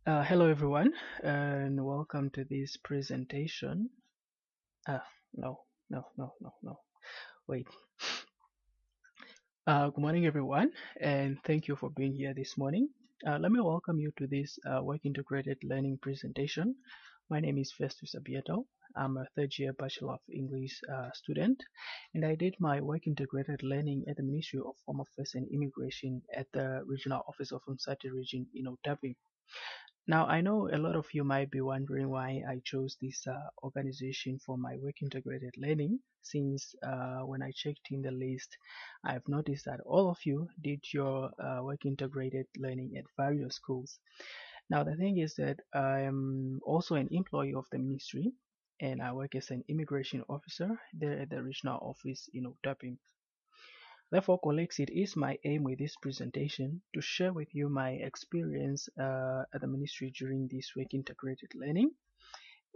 Hello everyone, and welcome to this presentation. Uh, no. Wait. Good morning everyone, and thank you for being here this morning. Let me welcome you to this work integrated learning presentation. My name is Festus Abiatar. I'm a third year Bachelor of English student, and I did my work integrated learning at the Ministry of Home Affairs and Immigration at the Regional Office of Umsati Region in Otapi. Now, I know a lot of you might be wondering why I chose this organization for my work integrated learning, since when I checked in the list, I've noticed that all of you did your work integrated learning at various schools. Now, the thing is that I am also an employee of the ministry, and I work as an immigration officer there at the regional office in Otapi. Therefore, colleagues, it is my aim with this presentation to share with you my experience at the ministry during this week integrated learning.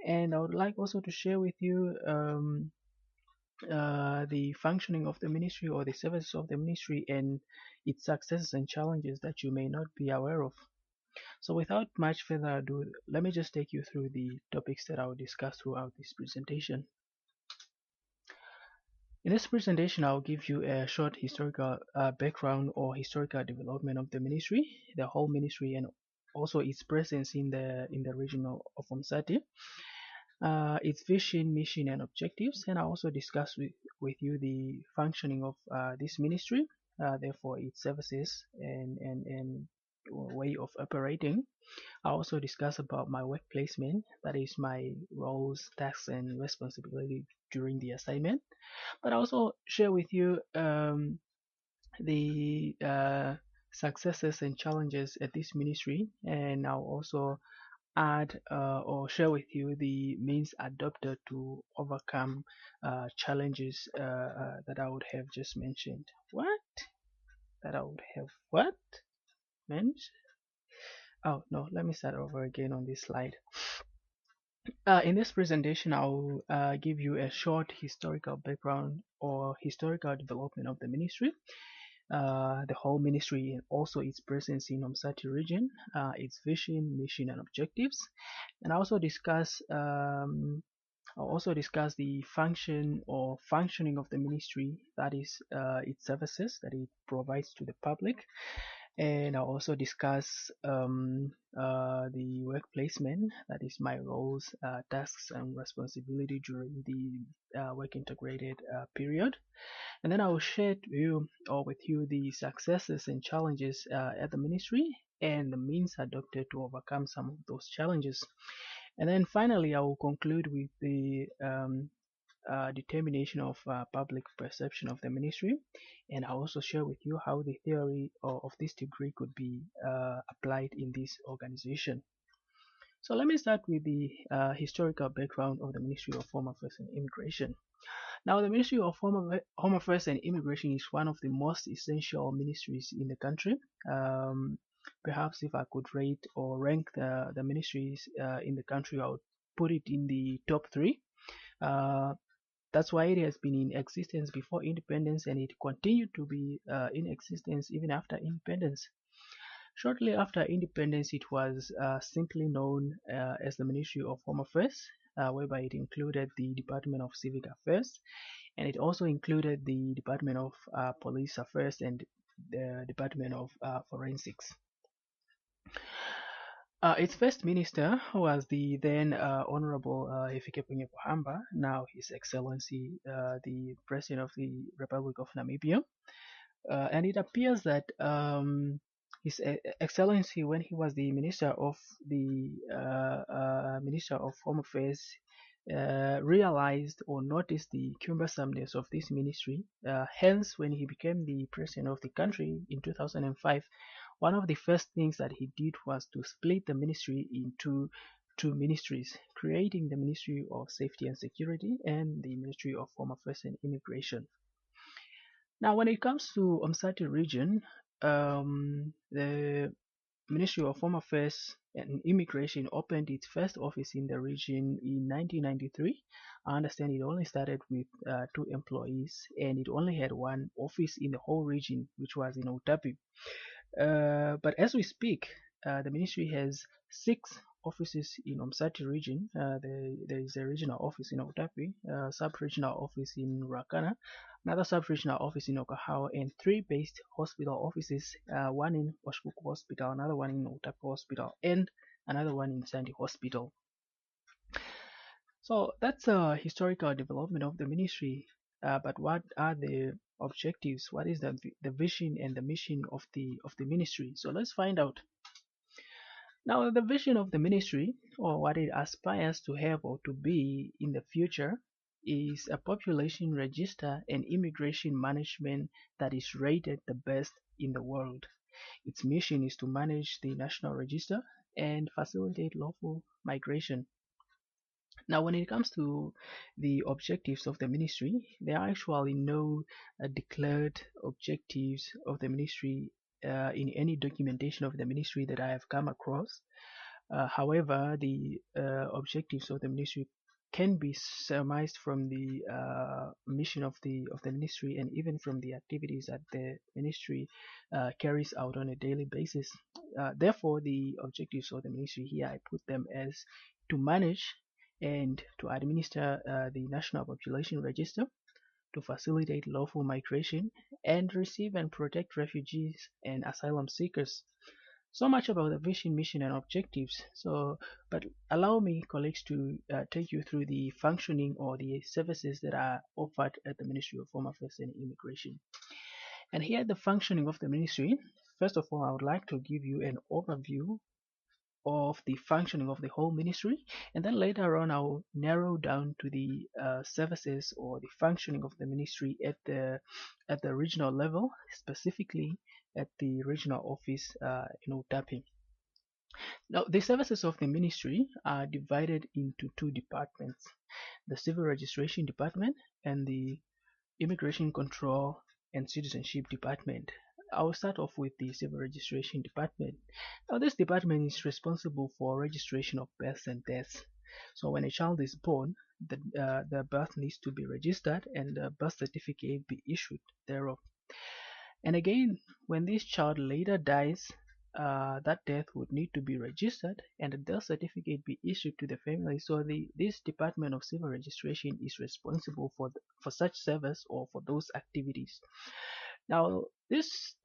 And I would like also to share with you the functioning of the ministry or the services of the ministry and its successes and challenges that you may not be aware of. So without much further ado, let me just take you through the topics that I will discuss throughout this presentation. In this presentation, I'll give you a short historical background or historical development of the ministry, the whole ministry, and also its presence in the region of Umsati, its vision, mission, and objectives, and I'll also discuss with you the functioning of this ministry, therefore its services and way of operating. I also discuss about my work placement, that is my roles, tasks, and responsibility during the assignment. But I also share with you the successes and challenges at this ministry, and I'll also add or share with you the means adopted to overcome challenges that I would have just mentioned. What? That I would have what? Mentioned? Oh no, let me start over again on this slide. In this presentation, I'll give you a short historical background or historical development of the ministry, the whole ministry, and also its presence in Umsati region, its vision, mission, and objectives. And I'll also discuss the function or functioning of the ministry, that is its services that it provides to the public, and I'll also discuss the work placement, that is my roles, tasks, and responsibility during the work integrated period. And then I will share with you the successes and challenges at the ministry and the means adopted to overcome some of those challenges. And then finally, I will conclude with the determination of public perception of the ministry, and I'll also share with you how the theory of this degree could be applied in this organization. So let me start with the historical background of the Ministry of Home Affairs and Immigration. Now, the Ministry of Home Affairs and Immigration is one of the most essential ministries in the country. Um, Perhaps if I could rate or rank the ministries in the country, I would put it in the top three. Uh, that's why it has been in existence before independence, and it continued to be in existence even after independence. Shortly after independence, it was simply known as the Ministry of Home Affairs, whereby it included the Department of Civic Affairs, and it also included the Department of Police Affairs and the Department of Forensics. Its first minister was the then Honorable Hifikepunye Pohamba, now His Excellency the President of the Republic of Namibia. And it appears that His Excellency, when he was the Minister of Home Affairs, realized or noticed the cumbersomeness of this ministry. Hence, when he became the president of the country in 2005, one of the first things that he did was to split the ministry into two ministries, creating the Ministry of Safety and Security and the Ministry of Home Affairs and Immigration. Now, when it comes to Umsati region, the Ministry of Home Affairs and Immigration opened its first office in the region in 1993. I understand it only started with two employees, and it only had one office in the whole region, which was in Otapi. But as we speak, the ministry has 6 offices in Umsati region. There is a regional office in Otapi, a sub-regional office in Rakana, another sub-regional office in Okahawa, and 3 based hospital offices, one in Washbuku Hospital, another one in Otapi Hospital, and another one in Sandy Hospital. So that's a historical development of the ministry. But what are the objectives? What is the vision and the mission of the ministry? So let's find out. Now, the vision of the ministry, or what it aspires to have or to be in the future, is a population register and immigration management that is rated the best in the world. Its mission is to manage the national register and facilitate lawful migration. Now, when it comes to the objectives of the ministry, there are actually no declared objectives of the ministry in any documentation of the ministry that I have come across. However, the objectives of the ministry can be surmised from the mission of the ministry and even from the activities that the ministry carries out on a daily basis. Therefore, the objectives of the ministry here, I put them as to manage and to administer the National Population Register, to facilitate lawful migration, and receive and protect refugees and asylum seekers. So much about the vision, mission, and objectives. But allow me, colleagues, to take you through the functioning or the services that are offered at the Ministry of Home Affairs and Immigration. And here, the functioning of the ministry. First of all, I would like to give you an overview of the functioning of the whole ministry, and then later on I'll narrow down to the services or the functioning of the ministry at the regional level, specifically at the regional office in Utapi. Now, the services of the ministry are divided into 2 departments: the Civil Registration Department and the Immigration Control and Citizenship Department. I will start off with the Civil Registration Department. Now, this department is responsible for registration of births and deaths. So, when a child is born, the birth needs to be registered and the birth certificate be issued thereof. And again, when this child later dies, that death would need to be registered and a death certificate be issued to the family. So this Department of Civil Registration is responsible for such service or for those activities. Now, this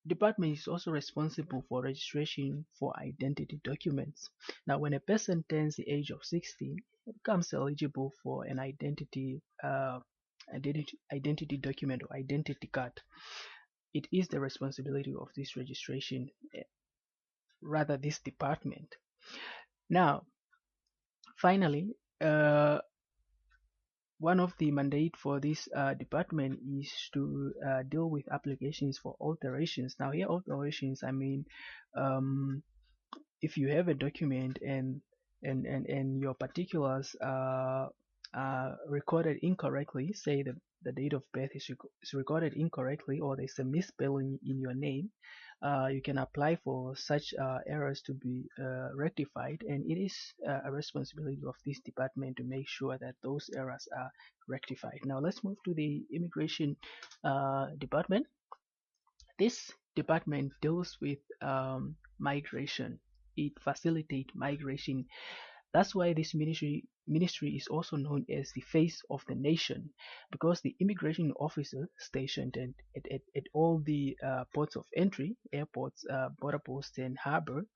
department is also responsible for registration for identity documents. Now, when a person turns the age of 16, it becomes eligible for an identity document or identity card. It is the responsibility of this registration, rather this department. Now, finally, one of the mandate for this department is to deal with applications for alterations. Now, here alterations, I mean, if you have a document and your particulars are recorded incorrectly, say the date of birth is recorded incorrectly, or there's a misspelling in your name, you can apply for such errors to be rectified, and it is a responsibility of this department to make sure that those errors are rectified. Now let's move to the immigration department. This department deals with migration. It facilitates migration. That's why this ministry is also known as the face of the nation, because the immigration officers stationed at all the ports of entry, airports, border posts, and harbor,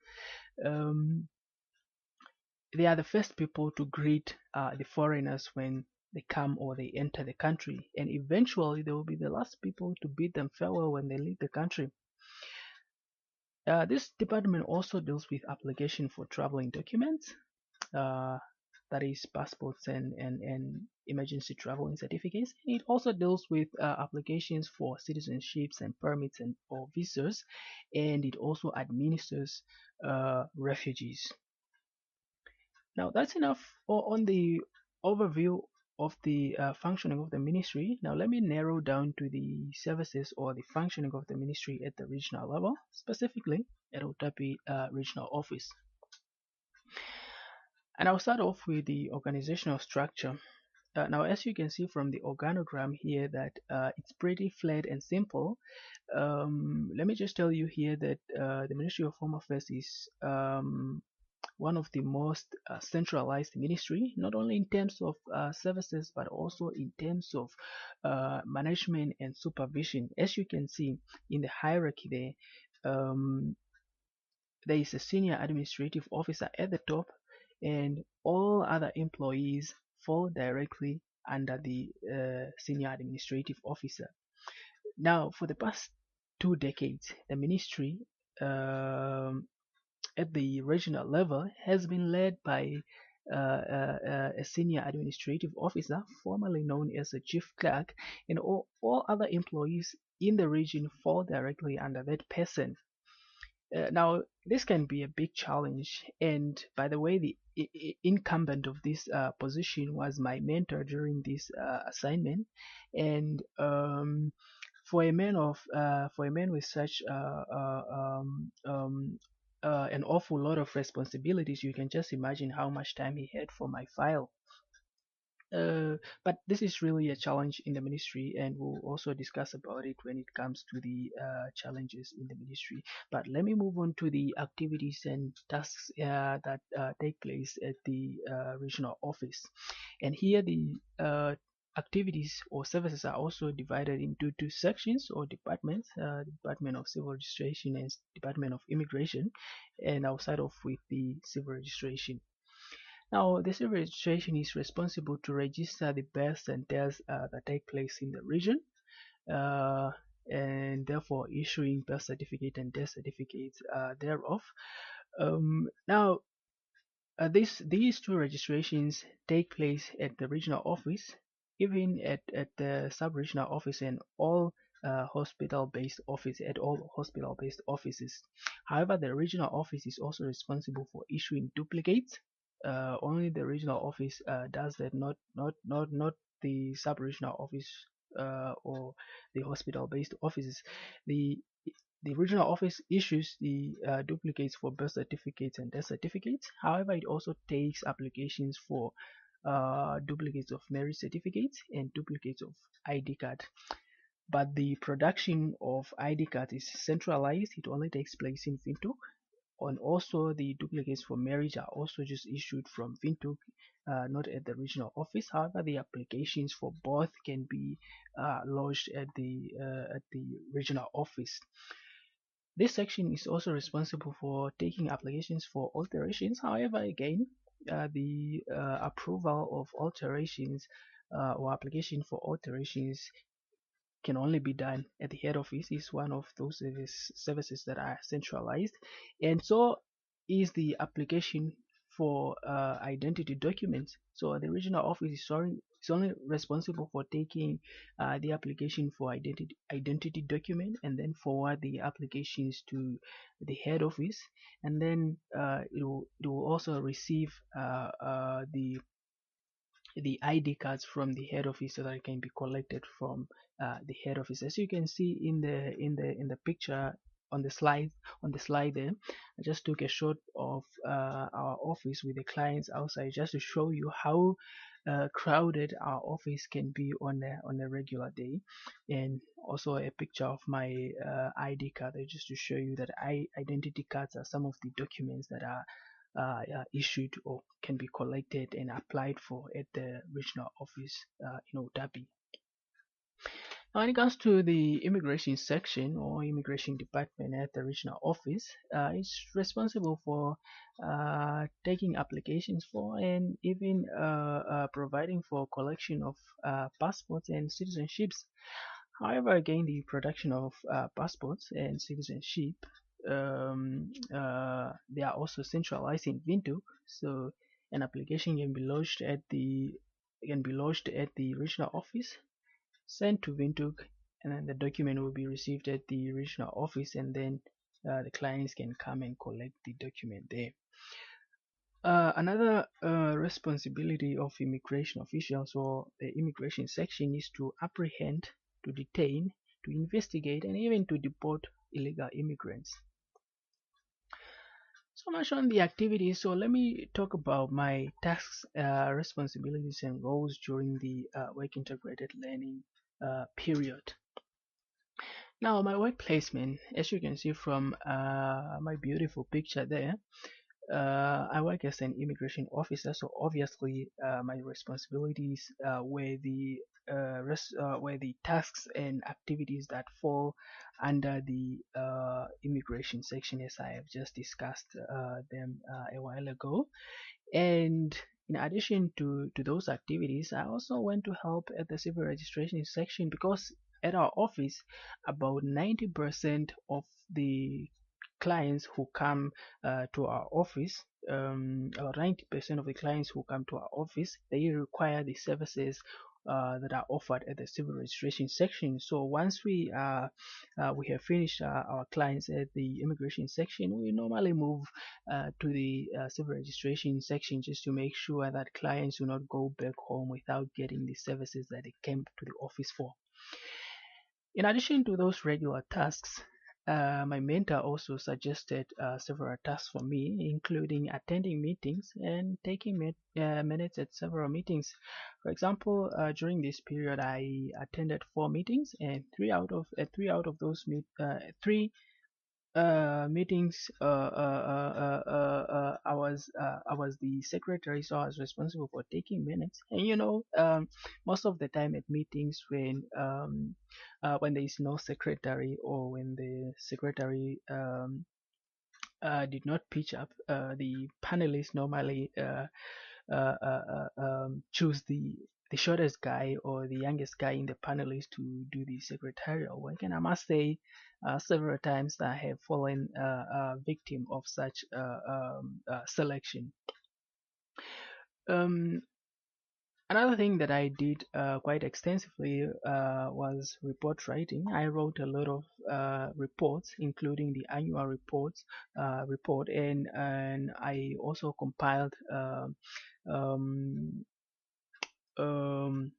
they are the first people to greet the foreigners when they come or they enter the country, and eventually they will be the last people to bid them farewell when they leave the country. This department also deals with application for traveling documents, that is passports and emergency traveling certificates. It also deals with applications for citizenships and permits and or visas, and it also administers refugees. Now that's enough on the overview of the functioning of the ministry. Now let me narrow down to the services or the functioning of the ministry at the regional level, specifically at Otapi Regional Office. And I'll start off with the organizational structure. Now, as you can see from the organogram here, that it's pretty flat and simple. Let me just tell you here that the Ministry of Home Affairs is one of the most centralized ministry, not only in terms of services, but also in terms of management and supervision. As you can see in the hierarchy there is a senior administrative officer at the top, and all other employees fall directly under the senior administrative officer. Now, for the past 2 decades, the ministry um, at the regional level has been led by a senior administrative officer, formerly known as a chief clerk, and all other employees in the region fall directly under that person. Now, this can be a big challenge, and by the way, the incumbent of this position was my mentor during this assignment, and for a man with such an awful lot of responsibilities, you can just imagine how much time he had for my file. But this is really a challenge in the ministry, and we'll also discuss about it when it comes to the challenges in the ministry. But let me move on to the activities and tasks that take place at the regional office. And here the activities or services are also divided into two sections or departments: Department of Civil Registration and Department of Immigration. And I'll start off with the civil registration. Now, the civil registration is responsible to register the births and deaths that take place in the region, uh, and therefore issuing birth certificate and death certificates thereof. Now, these two registrations take place at the regional office, even at the sub-regional office, and all hospital-based offices. However, the regional office is also responsible for issuing duplicates. Only the regional office does that, not the sub-regional office or the hospital-based offices. The the regional office issues the duplicates for birth certificates and death certificates. However, it also takes applications for duplicates of marriage certificates and duplicates of ID card. But the production of ID card is centralized. It only takes place in Windhoek. And also the duplicates for marriage are also just issued from Windhoek, not at the regional office. However, the applications for both can be lodged at the regional office. This section is also responsible for taking applications for alterations. However, again, the approval of alterations or application for alterations can only be done at the head office. Is one of those services that are centralized, and so is the application for identity documents. So the regional office is only responsible for taking the application for identity document, and then forward the applications to the head office, and then it will also receive the ID cards from the head office so that it can be collected from the head office. As you can see in the picture on the slide there, I just took a shot of our office with the clients outside, just to show you how crowded our office can be on a regular day, and also a picture of my ID card there, just to show you that identity cards are some of the documents that are issued or can be collected and applied for at the regional office in Otapi. Now, when it comes to the immigration section or immigration department at the regional office, it's responsible for taking applications for and even providing for collection of passports and citizenships. However, again, the production of passports and citizenship, they are also centralized in Windhoek, so an application can be lodged at the regional office, sent to Windhoek, and then the document will be received at the regional office, and then the clients can come and collect the document there. Another responsibility of immigration officials or the immigration section is to apprehend, to detain, to investigate, and even to deport illegal immigrants. So much on the activities. So let me talk about my tasks, responsibilities, and roles during the work integrated learning period. Now, my work placement, as you can see from my beautiful picture there, I work as an immigration officer, so obviously my responsibilities were the tasks and activities that fall under the immigration section, as I have just discussed them a while ago. And in addition to those activities, I also went to help at the civil registration section because at our office, about 90% of the clients who come to our office, or 90% of the clients who come to our office, they require the services that are offered at the civil registration section. So once we have finished our clients at the immigration section, we normally move to the civil registration section just to make sure that clients do not go back home without getting the services that they came to the office for. In addition to those regular tasks, my mentor also suggested several tasks for me, including attending meetings and taking minutes at several meetings. For example, during this period, I attended 4 meetings, and three out of those three meetings, I was the secretary, so I was responsible for taking minutes. And most of the time at meetings, when there is no secretary, or when the secretary did not pitch up, the panelists normally choose the shortest guy or the youngest guy in the panelists to do the secretarial work. And I must say, several times I have fallen victim of such selection. Um, Another thing that I did quite extensively was report writing. I wrote a lot of reports, including the annual report, and I also compiled um, um,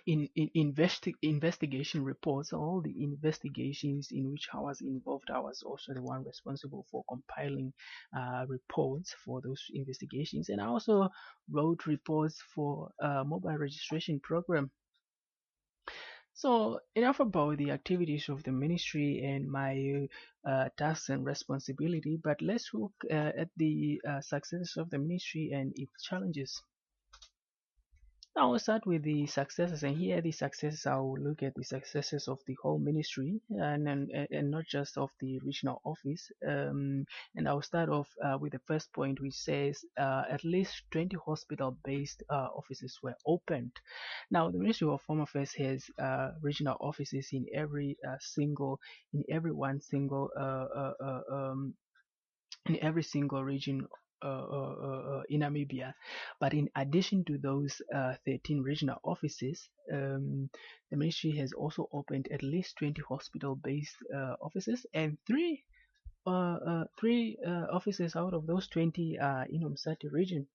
investigation reports. All the investigations in which I was involved, I was also the one responsible for compiling reports for those investigations. And I also wrote reports for mobile registration program. So enough about the activities of the ministry and my tasks and responsibility, but let's look at the successes of the ministry and its challenges. Now we'll start with the successes, and here the successes, I will look at the successes of the whole ministry, and not just of the regional office. And I'll start off with the first point, which says at least 20 hospital-based offices were opened. Now the Ministry of Home Affairs has regional offices in in every single region in Namibia. But in addition to those 13 regional offices, the ministry has also opened at least 20 hospital-based offices, and three offices out of those 20 are in Umsati region.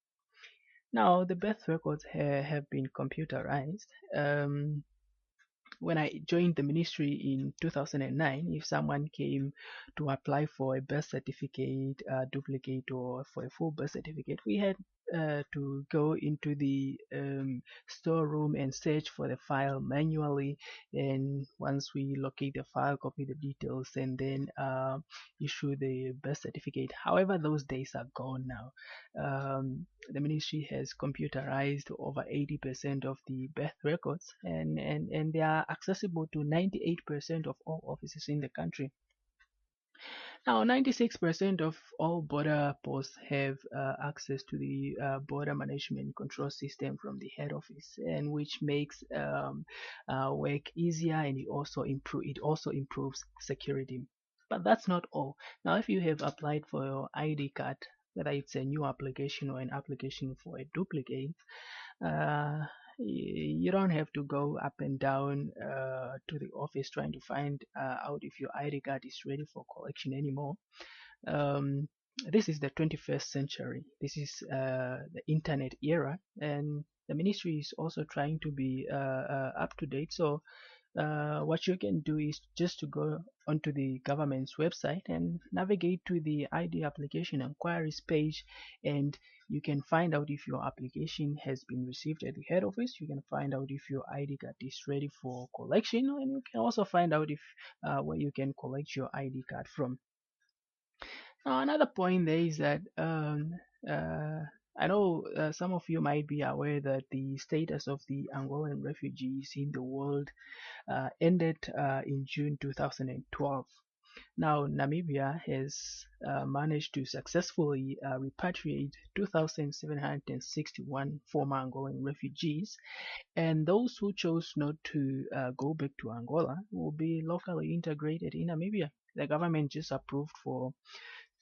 Now, the birth records have been computerized. When I joined the ministry in 2009, if someone came to apply for a birth certificate, duplicate, or for a full birth certificate, we had to go into the storeroom and search for the file manually. And once we locate the file, copy the details, and then issue the birth certificate. However, those days are gone now. The ministry has computerized over 80% of the birth records, and they are accessible to 98% of all offices in the country. Now, 96% of all border posts have access to the border management control system from the head office, and which makes work easier, and it also improves security. But that's not all. Now, if you have applied for your ID card, whether it's a new application or an application for a duplicate, uh, you don't have to go up and down to the office trying to find out if your ID card is ready for collection anymore. Um, this is the 21st century. This is the internet era, and the ministry is also trying to be up to date. So what you can do is just to go onto the government's website and navigate to the ID application inquiries page, and you can find out if your application has been received at the head office. You can find out if your ID card is ready for collection, and you can also find out if where you can collect your ID card from. Now, another point there is that uh, I know some of you might be aware that the status of the Angolan refugees in the world ended in June 2012. Now, Namibia has managed to successfully repatriate 2,761 former Angolan refugees, and those who chose not to go back to Angola will be locally integrated in Namibia. The government just approved for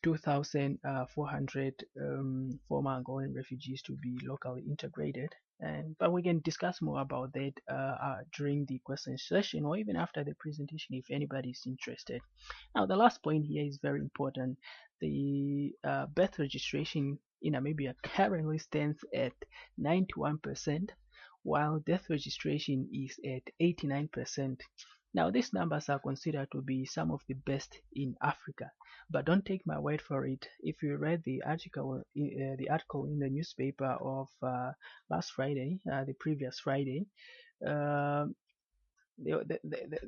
2,400 former Angolan refugees to be locally integrated. But we can discuss more about that during the question session or even after the presentation if anybody is interested. Now, the last point here is very important. The birth registration in Namibia currently stands at 91%, while death registration is at 89%. Now, these numbers are considered to be some of the best in Africa, but don't take my word for it. If you read the article in the newspaper of last Friday, the previous Friday, uh, there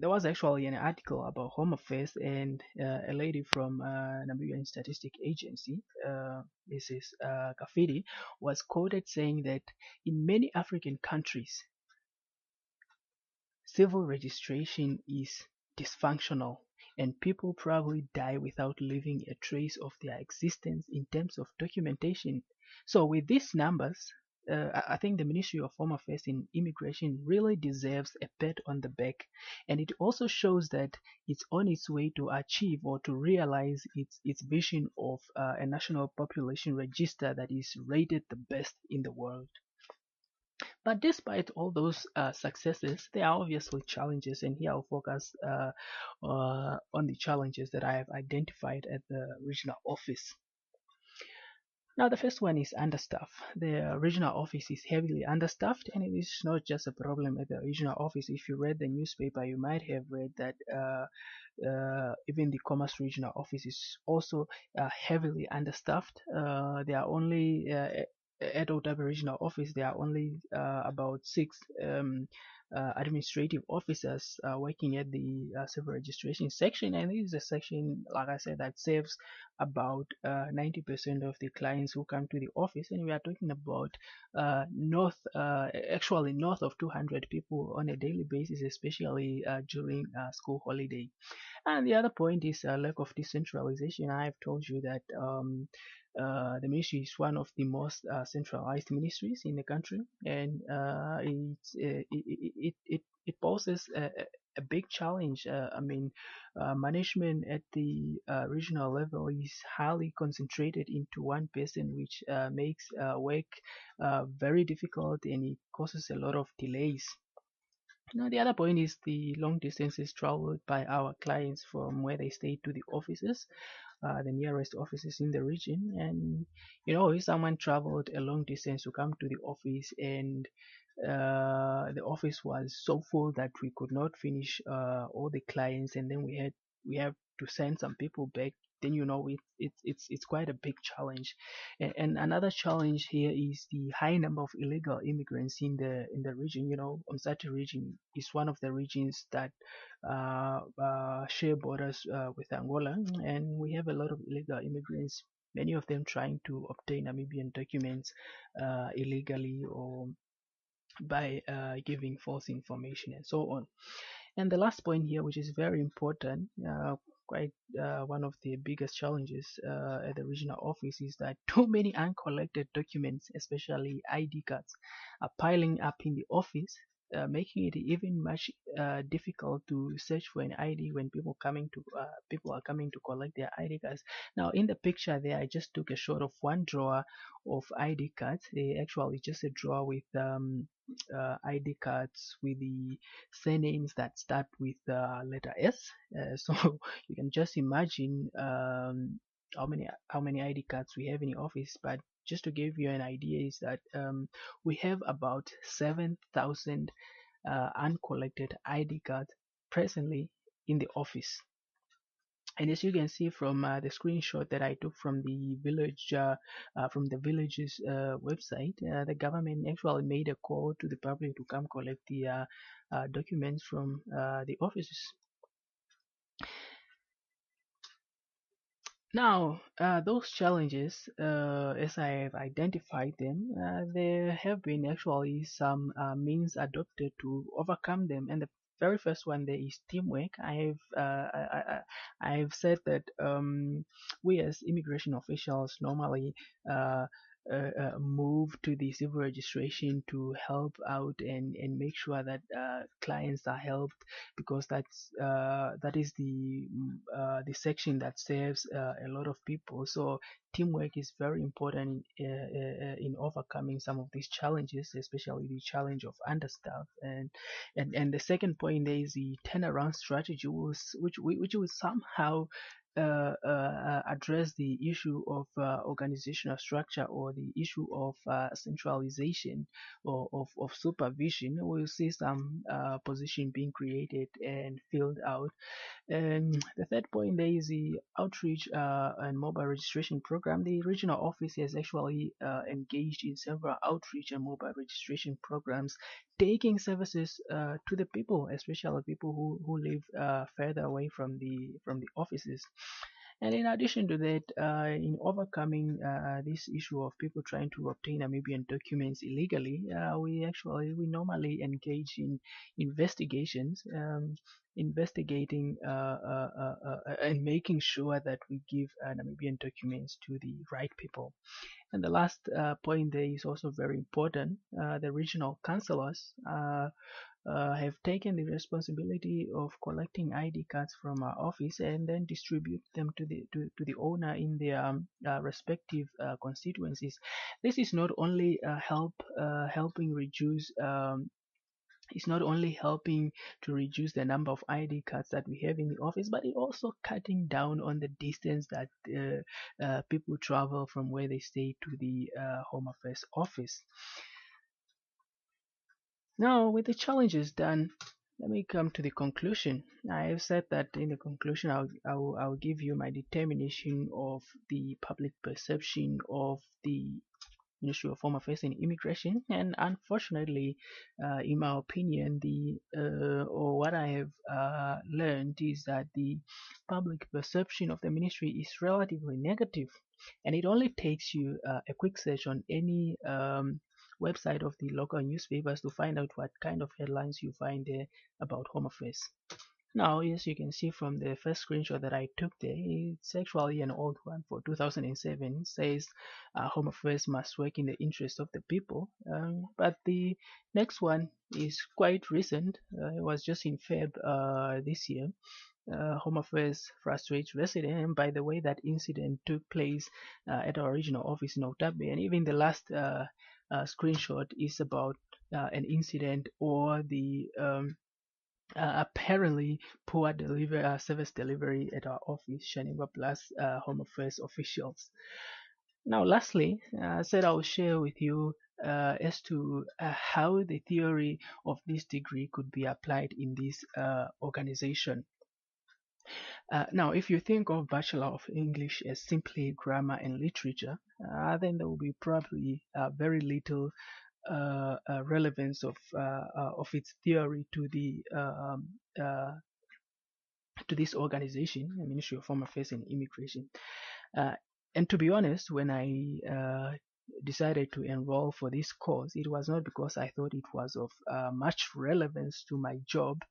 was actually an article about Home Affairs, and a lady from Namibian Statistic Agency, Mrs. Kafidi, was quoted saying that in many African countries, civil registration is dysfunctional, and people probably die without leaving a trace of their existence in terms of documentation. So, with these numbers, I think the Ministry of Home Affairs and Immigration really deserves a pat on the back, and it also shows that it's on its way to achieve or to realize its vision of a national population register that is rated the best in the world. But despite all those successes, there are obviously challenges, and here I'll focus on the challenges that I have identified at the regional office. Now, the first one is understaff. The regional office is heavily understaffed, and it is not just a problem at the regional office. If you read the newspaper, you might have read that even the Commerce Regional Office is also heavily understaffed. There are only at Otago Regional Office, there are only about six administrative officers working at the civil registration section, and this is a section, like I said, that serves about 90% of the clients who come to the office, and we are talking about actually north of 200 people on a daily basis, especially during school holiday. And the other point is a lack of decentralization. I have told you that the ministry is one of the most centralized ministries in the country, and it poses a big challenge. Management at the regional level is highly concentrated into one person, which makes work very difficult, and it causes a lot of delays. Now, the other point is the long distances traveled by our clients from where they stay to the offices, the nearest offices in the region. And if someone traveled a long distance to come to the office, and the office was so full that we could not finish all the clients, and then we have to send some people back, then it's quite a big challenge. And another challenge here is the high number of illegal immigrants in the region. Umsati region is one of the regions that share borders with Angola, and we have a lot of illegal immigrants, many of them trying to obtain Namibian documents illegally, or by giving false information and so on. And the last point here, which is very important, quite one of the biggest challenges at the regional office, is that too many uncollected documents, especially ID cards, are piling up in the office, making it even much difficult to search for an ID when people are coming to collect their ID cards. Now, in the picture there, I just took a shot of one drawer of ID cards. Actually, just a drawer with ID cards with the surnames that start with the letter S. So you can just imagine how many ID cards we have in the office. But just to give you an idea, is that we have about 7,000 uncollected ID cards presently in the office. And as you can see from the screenshot that I took from the village's website, the government actually made a call to the public to come collect the documents from the offices. Now, those challenges, as I have identified them, there have been actually some means adopted to overcome them. And the very first one there is teamwork. I have said that we as immigration officials normally uh, move to the civil registration to help out and make sure that clients are helped, because that is the section that serves a lot of people. So teamwork is very important in overcoming some of these challenges, especially the challenge of understaff. And the second point there is the turnaround strategy, which will somehow address the issue of organizational structure, or the issue of centralization or of supervision. We'll see some position being created and filled out. And the third point there is the outreach and mobile registration program. The regional office has actually engaged in several outreach and mobile registration programs, taking services to the people, especially people who live further away from the offices. And in addition to that, in overcoming this issue of people trying to obtain Namibian documents illegally, we normally engage in investigations, investigating and making sure that we give Namibian documents to the right people. And the last point there is also very important. The regional councillors have taken the responsibility of collecting ID cards from our office and then distribute them to the owner in their respective constituencies. This is not only helping reduce it's not only helping to reduce the number of ID cards that we have in the office, but it also cutting down on the distance that people travel from where they stay to the Home Affairs office. Now, with the challenges done, let me come to the conclusion. I have said that in the conclusion, I'll give you my determination of the public perception of the Ministry of Home Affairs and Immigration. And unfortunately, in my opinion, or what I have learned is that the public perception of the ministry is relatively negative, and it only takes you a quick search on any website of the local newspapers to find out what kind of headlines you find there about Home Affairs. Now, as you can see from the first screenshot that I took there, it's actually an old one for 2007. It says Home Affairs must work in the interest of the people. But the next one is quite recent. It was just in Feb this year. Home Affairs frustrates residents. And by the way, that incident took place at our regional office in Otabe. And even the last screenshot is about an incident or the apparently poor service delivery at our office, Shaniva Plus Home Affairs officials. Now, lastly, I said I'll share with you as to how the theory of this degree could be applied in this organization. Now, if you think of Bachelor of English as simply grammar and literature, then there will be probably very little relevance of its theory uh, to this organization, the Ministry of Home Affairs and Immigration. Uh, and to be honest, when I decided to enroll for this course, it was not because I thought it was of much relevance to my job,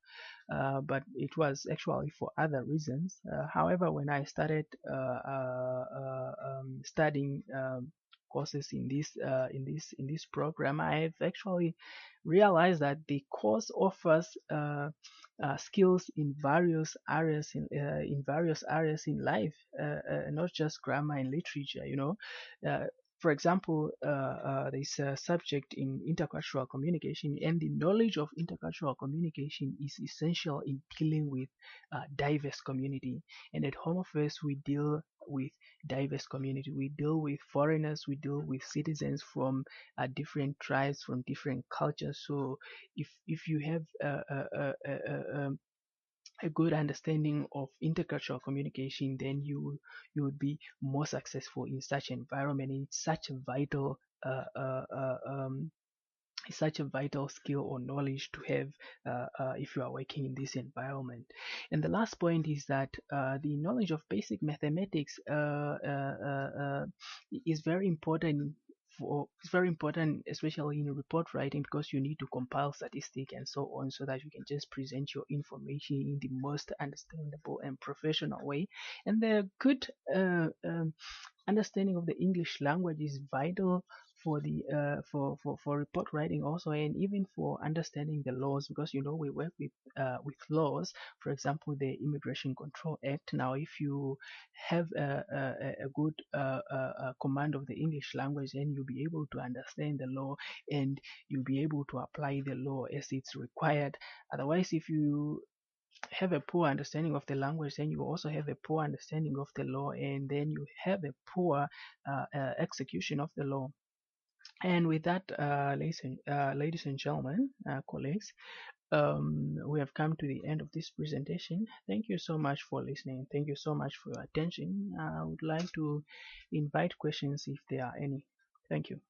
but it was actually for other reasons. However, when I started studying courses in this program, I have actually realized that the course offers skills in various areas in various areas in life, not just grammar and literature. For example, there's a subject in intercultural communication, and the knowledge of intercultural communication is essential in dealing with diverse community. And at Home Affairs, we deal with diverse community. We deal with foreigners. We deal with citizens from different tribes, from different cultures. So if you have a good understanding of intercultural communication, then you would be more successful in such environment. It's such a vital it's such a vital skill or knowledge to have if you are working in this environment. And the last point is that the knowledge of basic mathematics is very important. It's very important, especially in report writing, because you need to compile statistic and so on, so that you can just present your information in the most understandable and professional way. And the good understanding of the English language is vital for the for report writing also, and even for understanding the laws, because we work with laws. For example, the Immigration Control Act. Now, if you have a good command of the English language, then you'll be able to understand the law, and you'll be able to apply the law as it's required. Otherwise, if you have a poor understanding of the language, then you also have a poor understanding of the law, and then you have a poor execution of the law. And with that, ladies and gentlemen, colleagues, we have come to the end of this presentation. Thank you so much for listening. Thank you so much for your attention. I would like to invite questions if there are any. Thank you.